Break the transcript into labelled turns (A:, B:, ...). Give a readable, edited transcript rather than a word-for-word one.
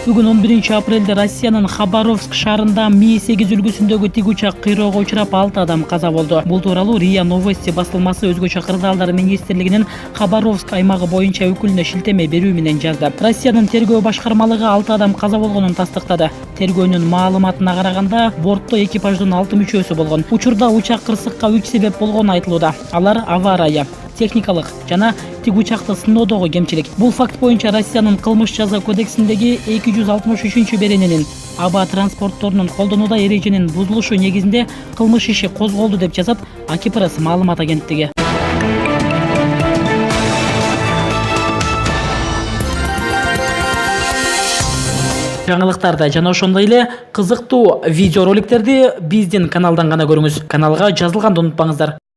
A: Бүгүн 11 апрелде Россиянын Хабаровск шаарында Ми-8 үлгүсүндөгү тигучак кыйроого учурап 6 адам каза болду. Бул тууралуу РИА Новости басылмасы өзгөчө кырдаалдар министрлигинин Хабаровск аймагы боюнча өкүлүнө шилтеме берүү менен жазды. Россиянын тергөө башкармалыгы 6 адам каза болгонун тастыктады. Тергөөнүн маалыматына караганда, бортто экипаждын 6 мүчөсү болгон. Учурда учак кырсыкка 3 себеп болгону айтылууда. Алар авария, техникалык жана тигучакты сыноодогу кемчилик. Бул факт боюнча Россиянын кылмыш жаза кодексиндеги 263-берененин аба транспортторунун колдонууда эреженин бузулушу негизинде кылмыш иши козголду деп жазат АК Пресс маалымат агенттиги. Жаңылыктарды жана ошондой эле кызыктуу видеороликтерди биздин каналдан гана көрүңүз. Каналга жазылганды унутпаңыздар.